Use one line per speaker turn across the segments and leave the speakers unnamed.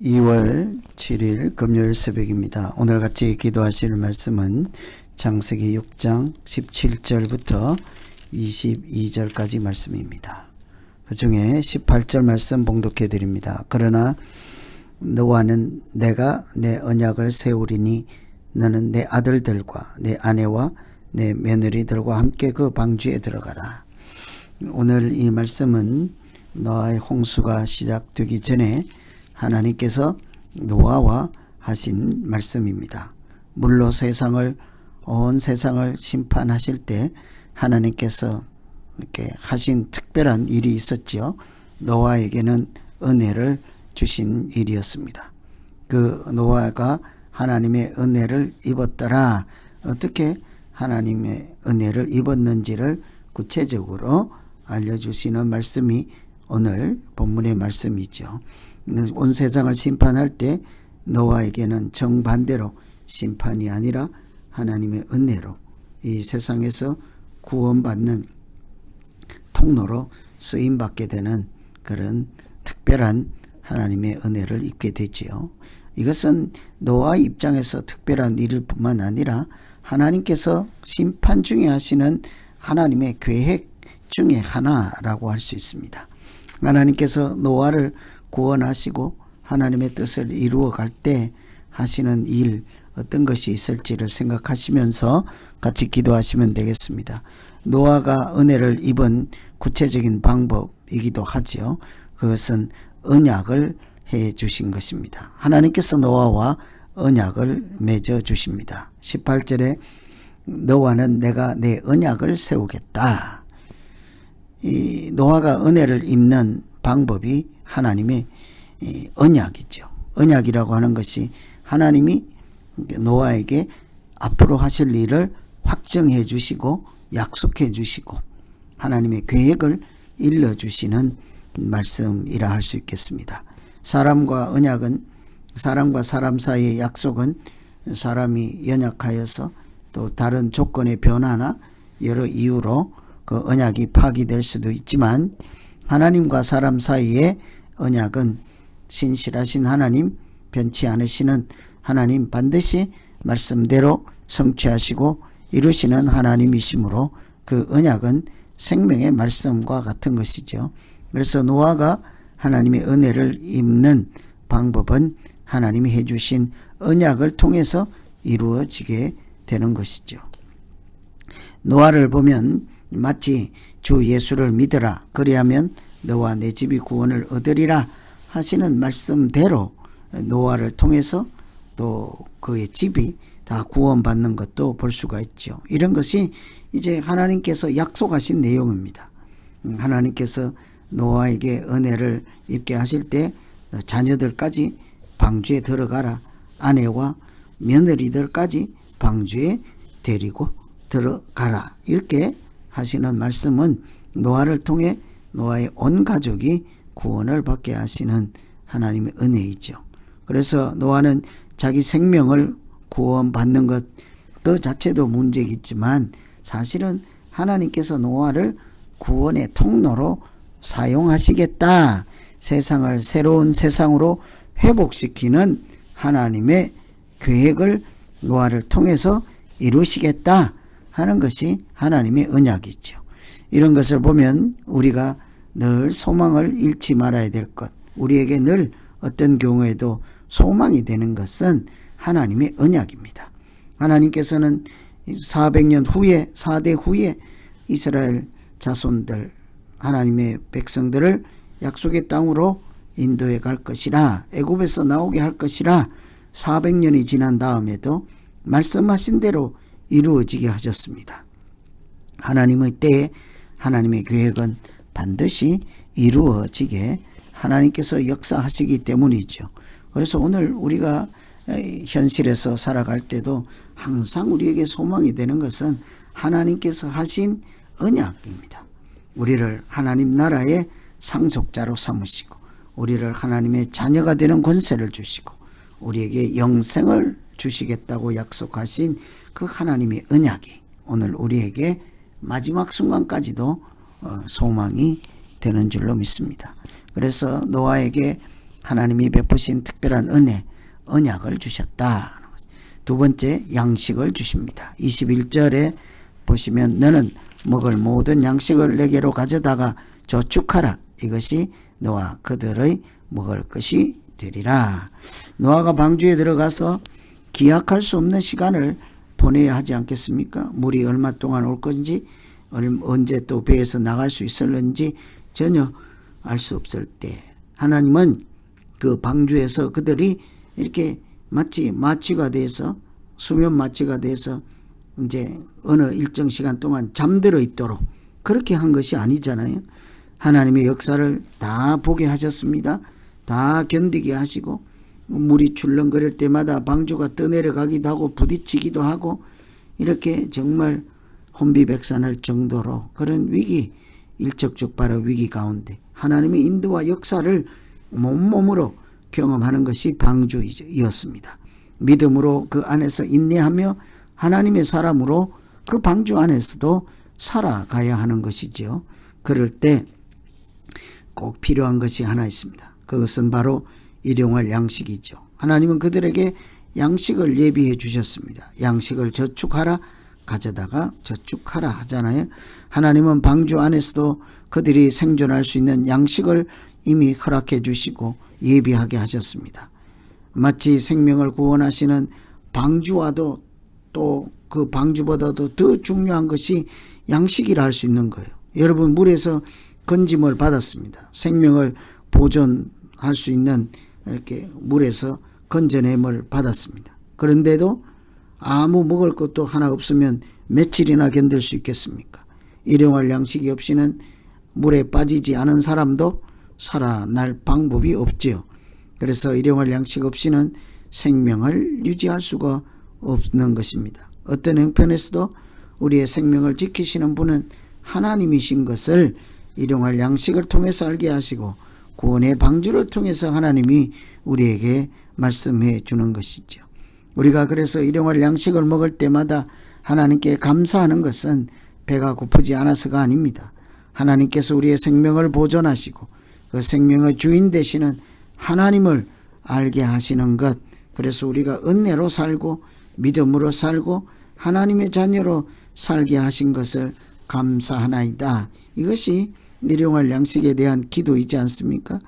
2월 7일 금요일 새벽입니다. 오늘 같이 기도하실 말씀은 창세기 6장 17절부터 22절까지 말씀입니다. 그 중에 18절 말씀 봉독해 드립니다. 그러나 너와는 내가 내 언약을 세우리니 너는 내 아들들과 내 아내와 내 며느리들과 함께 그 방주에 들어가라. 오늘 이 말씀은 노아의 홍수가 시작되기 전에 하나님께서 노아와 하신 말씀입니다. 물로 온 세상을 심판하실 때 하나님께서 이렇게 하신 특별한 일이 있었지요. 노아에게는 은혜를 주신 일이었습니다. 그 노아가 하나님의 은혜를 입었더라. 어떻게 하나님의 은혜를 입었는지를 구체적으로 알려주시는 말씀이 오늘 본문의 말씀이죠. 온 세상을 심판할 때 노아에게는 정반대로 심판이 아니라 하나님의 은혜로 이 세상에서 구원받는 통로로 쓰임받게 되는 그런 특별한 하나님의 은혜를 입게 되지요. 이것은 노아 입장에서 특별한 일일 뿐만 아니라 하나님께서 심판 중에 하시는 하나님의 계획 중에 하나라고 할 수 있습니다. 하나님께서 노아를 구원하시고 하나님의 뜻을 이루어 갈 때 하시는 일 어떤 것이 있을지를 생각하시면서 같이 기도하시면 되겠습니다. 노아가 은혜를 입은 구체적인 방법이기도 하지요. 그것은 언약을 해 주신 것입니다. 하나님께서 노아와 언약을 맺어 주십니다. 18절에 너와는 내가 내 언약을 세우겠다. 이 노아가 은혜를 입는 방법이 하나님의 언약이죠. 언약이라고 하는 것이 하나님이 노아에게 앞으로 하실 일을 확정해 주시고 약속해 주시고 하나님의 계획을 일러주시는 말씀이라 할 수 있겠습니다. 사람과 언약은 사람과 사람 사이의 약속은 사람이 연약하여서 또 다른 조건의 변화나 여러 이유로 그 언약이 파기될 수도 있지만 하나님과 사람 사이의 언약은 신실하신 하나님, 변치 않으시는 하나님, 반드시 말씀대로 성취하시고 이루시는 하나님이시므로 그 언약은 생명의 말씀과 같은 것이죠. 그래서 노아가 하나님의 은혜를 입는 방법은 하나님이 해주신 언약을 통해서 이루어지게 되는 것이죠. 노아를 보면 마치 주 예수를 믿으라 그리하면 너와 내 집이 구원을 얻으리라 하시는 말씀대로 노아를 통해서 또 그의 집이 다 구원받는 것도 볼 수가 있죠. 이런 것이 이제 하나님께서 약속하신 내용입니다. 하나님께서 노아에게 은혜를 입게 하실 때 자녀들까지 방주에 들어가라, 아내와 며느리들까지 방주에 데리고 들어가라, 이렇게 하시는 말씀은 노아를 통해 노아의 온 가족이 구원을 받게 하시는 하나님의 은혜이죠. 그래서 노아는 자기 생명을 구원받는 것 그 자체도 문제겠지만 사실은 하나님께서 노아를 구원의 통로로 사용하시겠다, 세상을 새로운 세상으로 회복시키는 하나님의 계획을 노아를 통해서 이루시겠다 하는 것이 하나님의 언약이죠. 이런 것을 보면 우리가 늘 소망을 잃지 말아야 될 것, 우리에게 늘 어떤 경우에도 소망이 되는 것은 하나님의 언약입니다. 하나님께서는 400년 후에 4대 후에 이스라엘 자손들 하나님의 백성들을 약속의 땅으로 인도해 갈 것이라, 애굽에서 나오게 할 것이라 400년이 지난 다음에도 말씀하신 대로 이루어지게 하셨습니다. 하나님의 때에 하나님의 계획은 반드시 이루어지게 하나님께서 역사하시기 때문이죠. 그래서 오늘 우리가 현실에서 살아갈 때도 항상 우리에게 소망이 되는 것은 하나님께서 하신 언약입니다. 우리를 하나님 나라의 상속자로 삼으시고 우리를 하나님의 자녀가 되는 권세를 주시고 우리에게 영생을 주시겠다고 약속하신 그 하나님의 언약이 오늘 우리에게 마지막 순간까지도 소망이 되는 줄로 믿습니다. 그래서 노아에게 하나님이 베푸신 특별한 은혜, 언약을 주셨다. 두 번째, 양식을 주십니다. 21절에 보시면 너는 먹을 모든 양식을 내게로 가져다가 저축하라. 이것이 너와 그들의 먹을 것이 되리라. 노아가 방주에 들어가서 기약할 수 없는 시간을 보내야 하지 않겠습니까? 물이 얼마 동안 올 건지, 언제 또 배에서 나갈 수 있을는지 전혀 알 수 없을 때 하나님은 그 방주에서 그들이 이렇게 마치 마취가 돼서, 수면 마취가 돼서 이제 어느 일정 시간 동안 잠들어 있도록 그렇게 한 것이 아니잖아요. 하나님의 역사를 다 보게 하셨습니다. 다 견디게 하시고, 물이 출렁거릴 때마다 방주가 떠내려가기도 하고 부딪히기도 하고, 이렇게 정말 혼비백산할 정도로 그런 위기, 일촉즉발의 위기 가운데 하나님의 인도와 역사를 몸으로 경험하는 것이 방주이었습니다. 믿음으로 그 안에서 인내하며 하나님의 사람으로 그 방주 안에서도 살아가야 하는 것이죠. 그럴 때 꼭 필요한 것이 하나 있습니다. 그것은 바로 일용할 양식이죠. 하나님은 그들에게 양식을 예비해 주셨습니다. 양식을 저축하라, 가져다가 저축하라 하잖아요. 하나님은 방주 안에서도 그들이 생존할 수 있는 양식을 이미 허락해 주시고 예비하게 하셨습니다. 마치 생명을 구원하시는 방주와도 또 그 방주보다도 더 중요한 것이 양식이라 할 수 있는 거예요. 여러분, 물에서 건짐을 받았습니다. 생명을 보존할 수 있는 이렇게 물에서 건져냄을 받았습니다. 그런데도 아무 먹을 것도 하나 없으면 며칠이나 견딜 수 있겠습니까? 일용할 양식이 없이는 물에 빠지지 않은 사람도 살아날 방법이 없지요. 그래서 일용할 양식 없이는 생명을 유지할 수가 없는 것입니다. 어떤 형편에서도 우리의 생명을 지키시는 분은 하나님이신 것을 일용할 양식을 통해서 알게 하시고, 구원의 방주를 통해서 하나님이 우리에게 말씀해 주는 것이죠. 우리가 그래서 일용할 양식을 먹을 때마다 하나님께 감사하는 것은 배가 고프지 않아서가 아닙니다. 하나님께서 우리의 생명을 보존하시고 그 생명의 주인 되시는 하나님을 알게 하시는 것, 그래서 우리가 은혜로 살고 믿음으로 살고 하나님의 자녀로 살게 하신 것을 감사하나이다. 이것이 일용할 양식에 대한 기도이지 않습니까?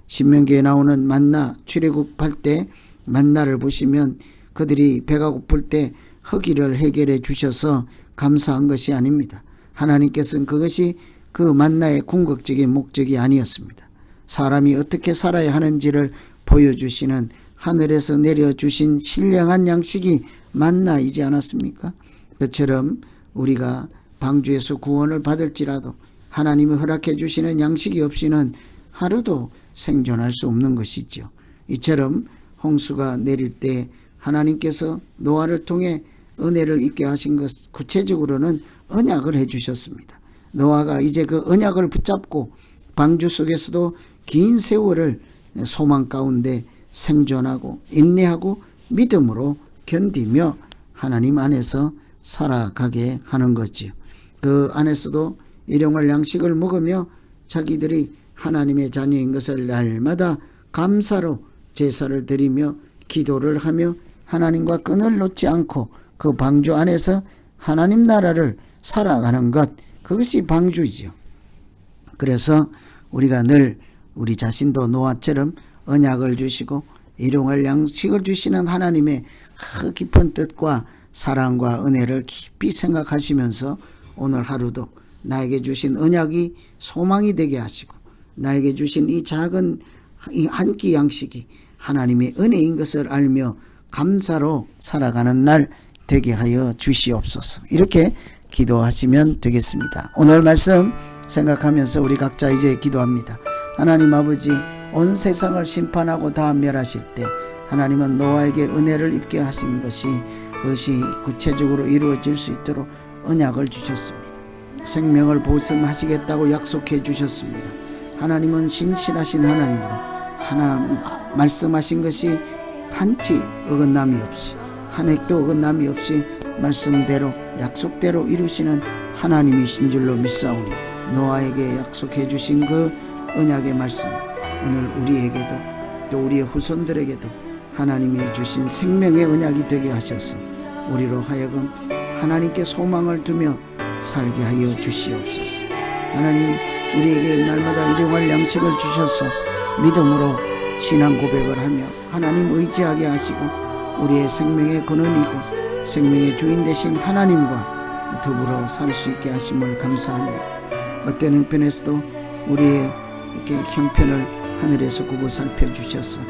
신명기에 나오는 만나 출애굽할 때 만나를 보시면 그들이 배가 고플 때 허기를 해결해 주셔서 감사한 것이 아닙니다. 하나님께서는 그것이 그 만나의 궁극적인 목적이 아니었습니다. 사람이 어떻게 살아야 하는지를 보여주시는 하늘에서 내려주신 신령한 양식이 만나이지 않았습니까? 그처럼 우리가 방주에서 구원을 받을지라도 하나님이 허락해 주시는 양식이 없이는 하루도 생존할 수 없는 것이죠. 이처럼 홍수가 내릴 때 하나님께서 노아를 통해 은혜를 입게 하신 것, 구체적으로는 언약을 해 주셨습니다. 노아가 이제 그 언약을 붙잡고 방주 속에서도 긴 세월을 소망 가운데 생존하고 인내하고 믿음으로 견디며 하나님 안에서 살아가게 하는 거지요. 그 안에서도 일용할 양식을 먹으며 자기들이 하나님의 자녀인 것을 날마다 감사로 제사를 드리며 기도를 하며 하나님과 끈을 놓지 않고 그 방주 안에서 하나님 나라를 살아가는 것, 그것이 방주이죠. 그래서 우리가 늘 우리 자신도 노아처럼 언약을 주시고 일용할 양식을 주시는 하나님의 그 깊은 뜻과 사랑과 은혜를 깊이 생각하시면서 오늘 하루도 나에게 주신 언약이 소망이 되게 하시고 나에게 주신 이 작은 이 한 끼 양식이 하나님의 은혜인 것을 알며 감사로 살아가는 날 되게 하여 주시옵소서. 이렇게 기도하시면 되겠습니다. 오늘 말씀 생각하면서 우리 각자 이제 기도합니다. 하나님 아버지, 온 세상을 심판하고 다 멸하실 때 하나님은 노아에게 은혜를 입게 하신 것이 그것이 구체적으로 이루어질 수 있도록 언약을 주셨습니다. 생명을 보존하시겠다고 약속해 주셨습니다. 하나님은 신실하신 하나님으로 말씀하신 것이 한치 어긋남이 없이 한 획도 어긋남이 없이 말씀대로 약속대로 이루시는 하나님이신 줄로 믿사오니 노아에게 약속해 주신 그 언약의 말씀 오늘 우리에게도 또 우리의 후손들에게도 하나님이 주신 생명의 언약이 되게 하셔서 우리로 하여금 하나님께 소망을 두며 살게 하여 주시옵소서. 하나님, 우리에게 날마다 일용할 양식을 주셔서 믿음으로 신앙 고백을 하며 하나님 의지하게 하시고 우리의 생명의 근원이고 생명의 주인 되신 하나님과 더불어 살 수 있게 하심을 감사합니다. 어떤 형편에서도 우리의 이렇게 형편을 하늘에서 굽어 살펴주셔서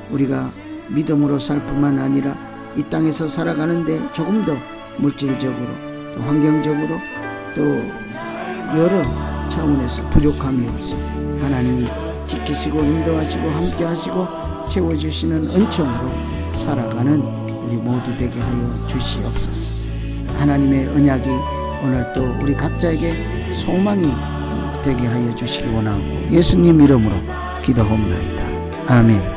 우리가 믿음으로 살 뿐만 아니라 이 땅에서 살아가는데 조금 더 물질적으로 또 환경적으로 또 여러 차원에서 부족함이 없이 하나님이 지키시고 인도하시고 함께하시고 채워주시는 은총으로 살아가는 우리 모두 되게 하여 주시옵소서. 하나님의 언약이 오늘 또 우리 각자에게 소망이 되게 하여 주시기 원하고 예수님 이름으로 기도합니다. 아멘.